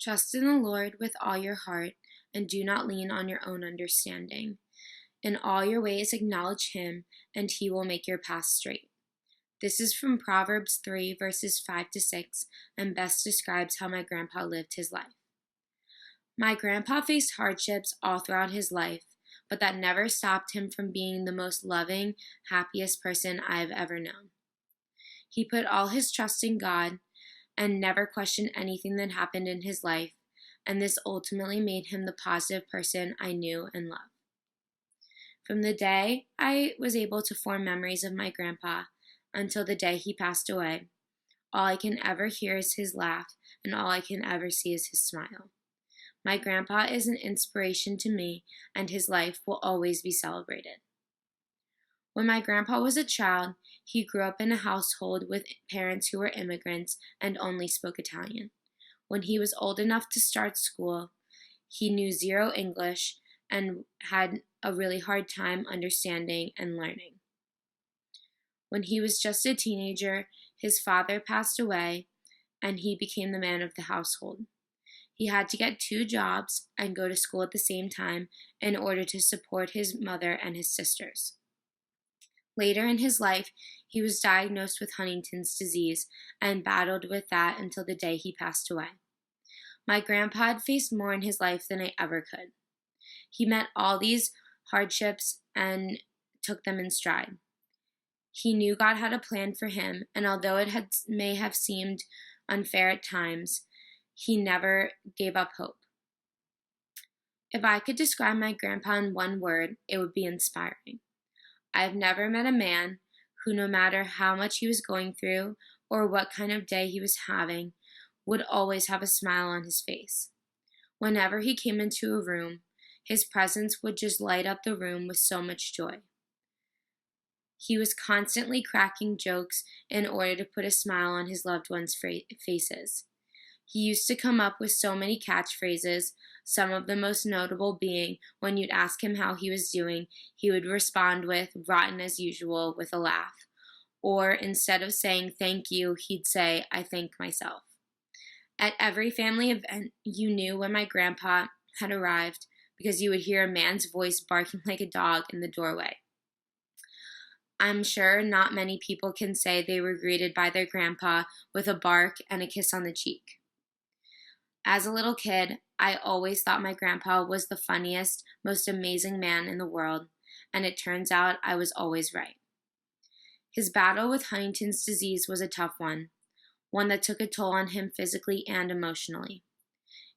Trust in the Lord with all your heart, and do not lean on your own understanding. In all your ways acknowledge him, and he will make your path straight. This is from Proverbs 3, verses 5 to 6, and best describes how my grandpa lived his life. My grandpa faced hardships all throughout his life, but that never stopped him from being the most loving, happiest person I've ever known. He put all his trust in God and never questioned anything that happened in his life, and this ultimately made him the positive person I knew and loved. From the day I was able to form memories of my grandpa until the day he passed away, all I can ever hear is his laugh, and all I can ever see is his smile. My grandpa is an inspiration to me, and his life will always be celebrated. When my grandpa was a child, he grew up in a household with parents who were immigrants and only spoke Italian. When he was old enough to start school, he knew zero English and had a really hard time understanding and learning. When he was just a teenager, his father passed away and he became the man of the household. He had to get 2 jobs and go to school at the same time in order to support his mother and his sisters. Later in his life, he was diagnosed with Huntington's disease and battled with that until the day he passed away. My grandpa had faced more in his life than I ever could. He met all these hardships and took them in stride. He knew God had a plan for him, and although it may have seemed unfair at times, he never gave up hope. If I could describe my grandpa in one word, it would be inspiring. I've never met a man who, no matter how much he was going through or what kind of day he was having, would always have a smile on his face. Whenever he came into a room, his presence would just light up the room with so much joy. He was constantly cracking jokes in order to put a smile on his loved ones' faces. He used to come up with so many catchphrases, some of the most notable being when you'd ask him how he was doing, he would respond with "rotten as usual" with a laugh. Or instead of saying "thank you," he'd say "I thank myself." At every family event, you knew when my grandpa had arrived because you would hear a man's voice barking like a dog in the doorway. I'm sure not many people can say they were greeted by their grandpa with a bark and a kiss on the cheek. As a little kid, I always thought my grandpa was the funniest, most amazing man in the world, and it turns out I was always right. His battle with Huntington's disease was a tough one that took a toll on him physically and emotionally.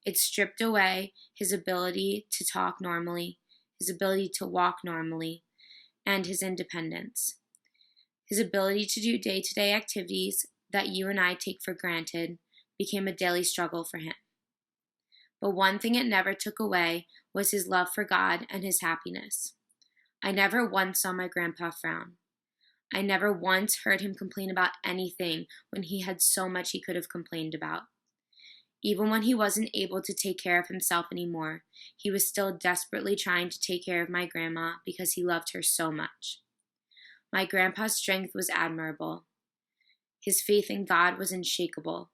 It stripped away his ability to talk normally, his ability to walk normally, and his independence. His ability to do day-to-day activities that you and I take for granted became a daily struggle for him. But one thing it never took away was his love for God and his happiness. I never once saw my grandpa frown. I never once heard him complain about anything when he had so much he could have complained about. Even when he wasn't able to take care of himself anymore, he was still desperately trying to take care of my grandma because he loved her so much. My grandpa's strength was admirable. His faith in God was unshakable.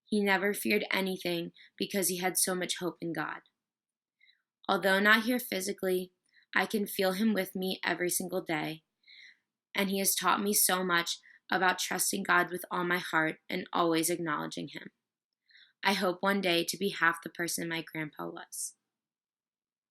He never feared anything because he had so much hope in God. Although not here physically, I can feel him with me every single day, and he has taught me so much about trusting God with all my heart and always acknowledging him. I hope one day to be half the person my grandpa was.